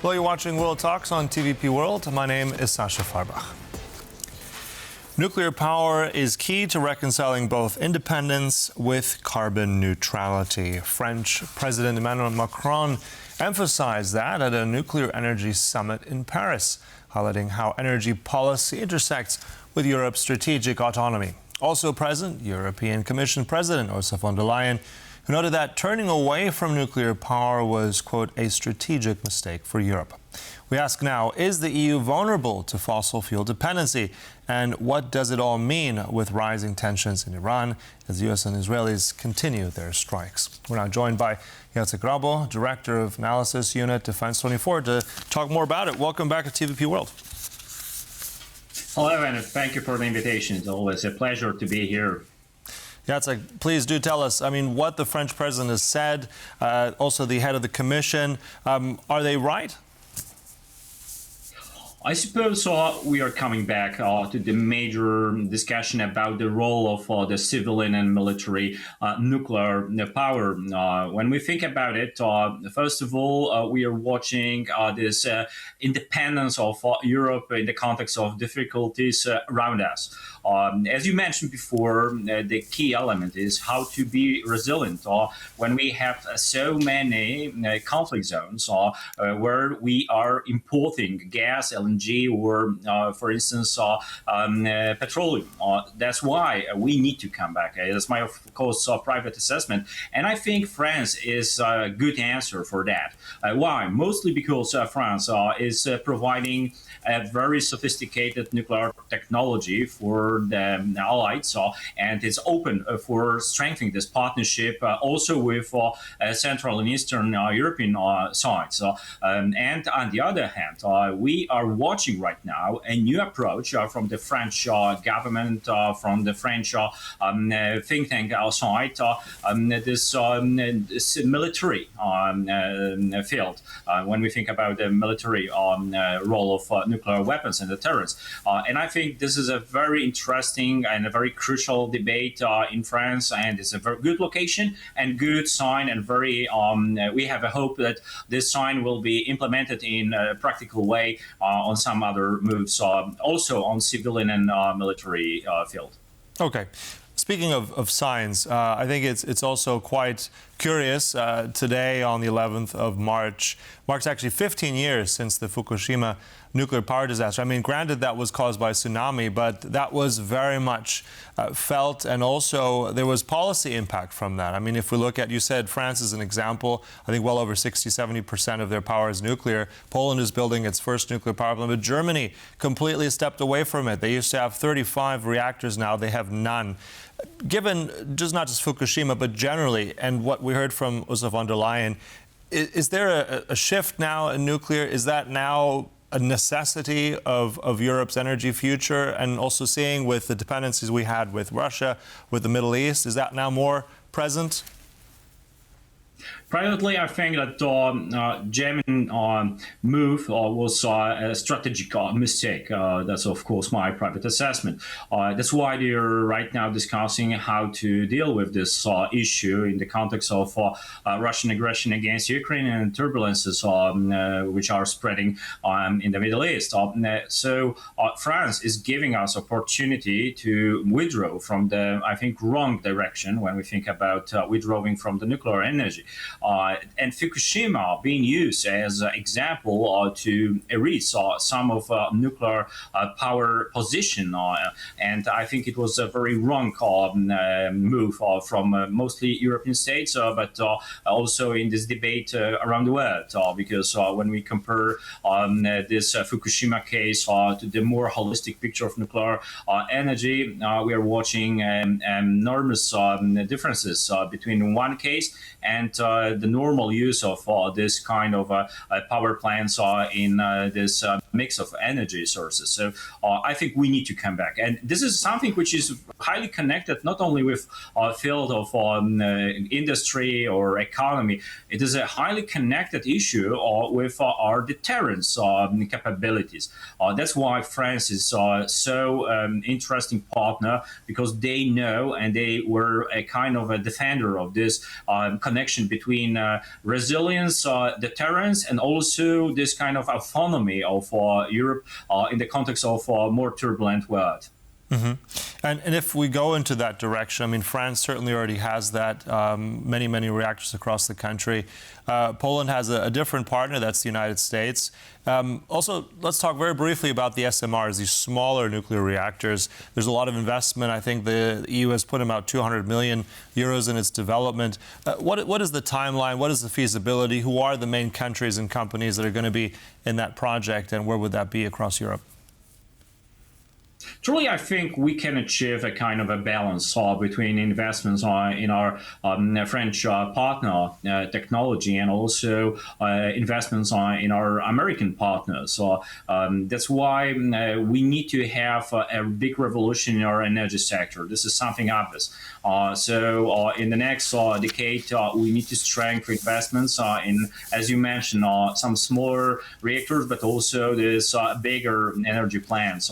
Well, you're watching World Talks on TVP World. My name is Sascha Fahrbach. Nuclear power is key to reconciling both independence with carbon neutrality. French President Emmanuel Macron emphasized that at a nuclear energy summit in Paris, highlighting how energy policy intersects with Europe's strategic autonomy. Also present, European Commission President Ursula von der Leyen, who noted that turning away from nuclear power was, quote, a strategic mistake for Europe. We ask now, is the EU vulnerable to fossil fuel dependency? And what does it all mean with rising tensions in Iran as the US and Israelis continue their strikes? We're now joined by Jacek Raubo, Director of Analysis Unit Defense 24, to talk more about it. Welcome back to TVP World. Hello, and thank you for the invitation. It's always a pleasure to be here. Jacek, please do tell us, what the French president has said, also the head of the commission. Are they right? I suppose we are coming back to the major discussion about the role of the civilian and military nuclear power. When we think about it, first of all, we are watching this independence of Europe in the context of difficulties around us. As you mentioned before, the key element is how to be resilient when we have so many conflict zones where we are importing gas, LNG, or, for instance, petroleum. That's why we need to come back. That's my, of course, private assessment. And I think France is a good answer for that. Why? Mostly because France is providing a very sophisticated nuclear technology for the allies, and it's open for strengthening this partnership also with Central and Eastern European sides. And on the other hand, we are watching right now a new approach from the French government, from the French think tank side, this military field. When we think about the military role of nuclear weapons and deterrence. And I think this is a very interesting and a very crucial debate in France, and it's a very good location and good sign, and very we have a hope that this sign will be implemented in a practical way on some other moves, also on civilian and military field. Okay. Speaking of signs, I think it's also quite curious. Today, on the 11th of March, marks actually 15 years since the Fukushima nuclear power disaster. Granted, that was caused by a tsunami, but that was very much felt, and also there was policy impact from that. If we look at, you said France is an example. I think well over 60-70% of their power is nuclear. Poland is building its first nuclear power plant, but Germany completely stepped away from it. They used to have 35 reactors, now they have none. Given not just Fukushima, but generally, and what we heard from Ursula von der Leyen, is there a shift now in nuclear? Is that now a necessity of Europe's energy future? And also seeing with the dependencies we had with Russia, with the Middle East, is that now more present? Privately, I think that German move was a strategic mistake. That's, of course, my private assessment. That's why they're right now discussing how to deal with this issue in the context of Russian aggression against Ukraine and turbulences which are spreading in the Middle East. So France is giving us opportunity to withdraw from the, I think, wrong direction when we think about withdrawing from the nuclear energy. And Fukushima being used as an example to erase some of nuclear power position. And I think it was a very wrong move from mostly European states, but also in this debate around the world. Because when we compare this Fukushima case to the more holistic picture of nuclear energy, we are watching enormous differences between one case and the normal use of this kind of power plants in this mix of energy sources. So I think we need to come back. And this is something which is highly connected not only with field of industry or economy. It is a highly connected issue with our deterrence capabilities. That's why France is so interesting partner, because they know and they were a kind of a defender of this connection between between resilience, deterrence, and also this kind of autonomy of Europe in the context of a more turbulent world. Mm-hmm. And if we go into that direction, I mean, France certainly already has that, many reactors across the country. Poland has a different partner, that's the United States. Also, let's talk very briefly about the SMRs, these smaller nuclear reactors. There's a lot of investment. I think the EU has put about 200 million euros in its development. What is the timeline? What is the feasibility? Who are the main countries and companies that are going to be in that project, and where would that be across Europe? Truly, I think we can achieve a kind of a balance between investments in our French partner technology and also investments in our American partners. So that's why we need to have a big revolution in our energy sector. This is something obvious. So in the next decade, we need to strengthen investments in, as you mentioned, some smaller reactors, but also this bigger energy plants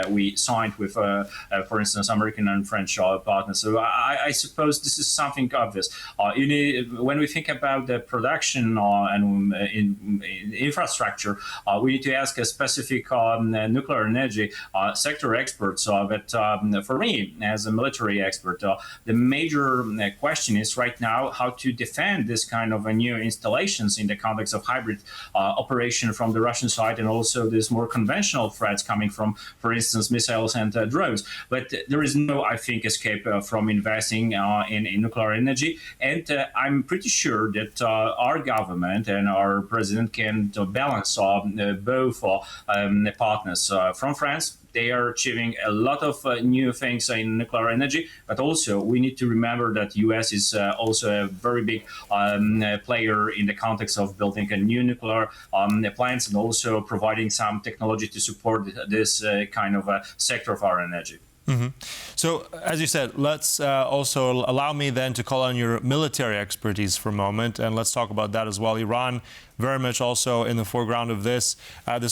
we signed with, for instance, American and French partners. So I suppose this is something obvious. When we think about the production and in infrastructure, we need to ask a specific nuclear energy sector experts. But for me, as a military expert, the major question is right now how to defend this kind of new installations in the context of hybrid operation from the Russian side, and also these more conventional threats coming from, for instance, missiles and drones. But there is no, I think, escape from investing in nuclear energy. And I'm pretty sure that our government and our president can balance both partners. From France, they are achieving a lot of new things in nuclear energy, but also we need to remember that U.S. is also a very big player in the context of building a new nuclear plants and also providing some technology to support this kind of sector of our energy. Mm-hmm. So, as you said, let's also allow me then to call on your military expertise for a moment, and let's talk about that as well. Iran, very much also in the foreground of this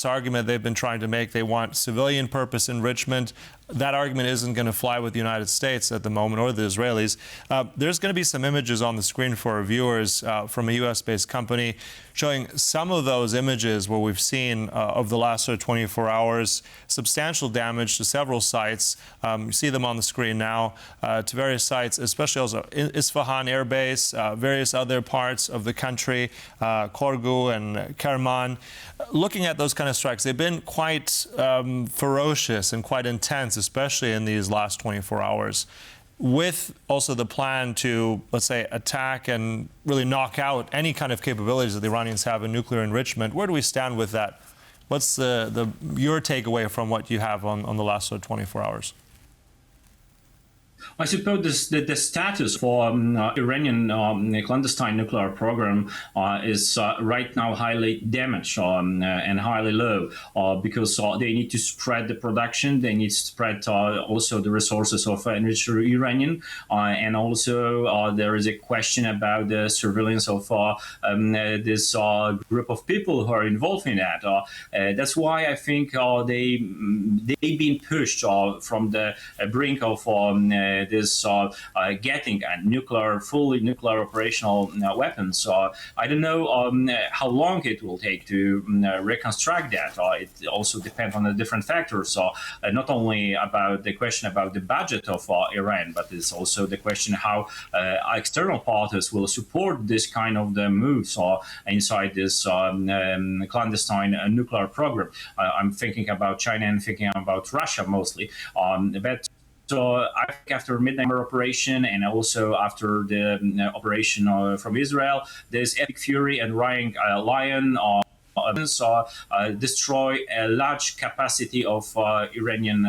argument they've been trying to make. They want civilian purpose enrichment. That argument isn't going to fly with the United States at the moment, or the Israelis. There's going to be some images on the screen for our viewers from a U.S.-based company showing some of those images where we've seen of the last 24 hours, substantial damage to several sites. You see them on the screen now, to various sites, especially also Isfahan Air Base, various other parts of the country, Korgu and Kerman. Looking at those kind of strikes, they've been quite ferocious and quite intense, especially in these last 24 hours, with also the plan to, let's say, attack and really knock out any kind of capabilities that the Iranians have in nuclear enrichment. Where do we stand with that? What's your takeaway from what you have on the last 24 hours? I suppose the status for Iranian clandestine nuclear program is right now highly damaged and highly low because they need to spread the production, they need to spread also the resources of enriched uranium, and also there is a question about the surveillance of this group of people who are involved in that. That's why I think they've been pushed from the brink of this getting a fully nuclear operational weapons. I don't know how long it will take to reconstruct that. It also depends on the different factors. Not only about the question about the budget of Iran, but it's also the question how external parties will support this kind of the moves inside this clandestine nuclear program. I'm thinking about China and thinking about Russia mostly. But so I think after Midnight operation and also after the operation from Israel, there's Epic Fury and Ryan Lion destroy a large capacity of Iranian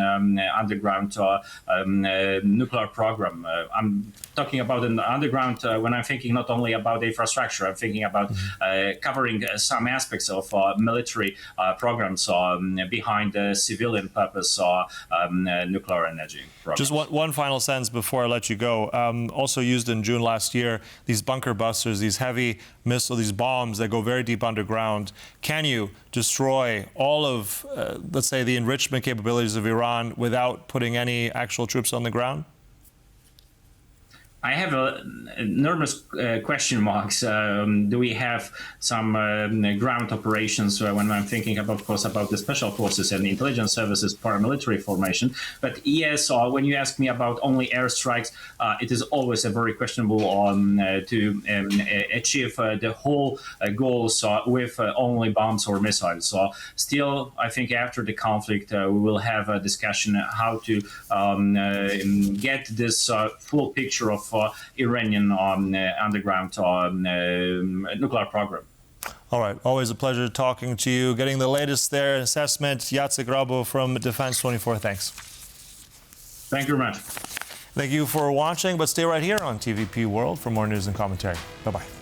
underground nuclear program. I'm talking about an underground when I'm thinking not only about the infrastructure, I'm thinking about covering some aspects of military programs behind the civilian purpose nuclear energy program. Just one final sentence before I let you go. Also used in June last year, these bunker busters, these heavy missiles, these bombs that go very deep underground. Can you destroy all of, let's say, the enrichment capabilities of Iran without putting any actual troops on the ground? I have enormous question marks. Do we have some ground operations when I'm thinking, of course, about the special forces and the intelligence services paramilitary formation? But yes, when you ask me about only airstrikes, it is always a very questionable to achieve the whole goals with only bombs or missiles. So still, I think after the conflict, we will have a discussion how to get this full picture of Iranian underground nuclear program. All right. Always a pleasure talking to you. Getting the latest there assessment. Jacek Raubo from Defense 24. Thanks. Thank you very much. Thank you for watching, but stay right here on TVP World for more news and commentary. Bye-bye.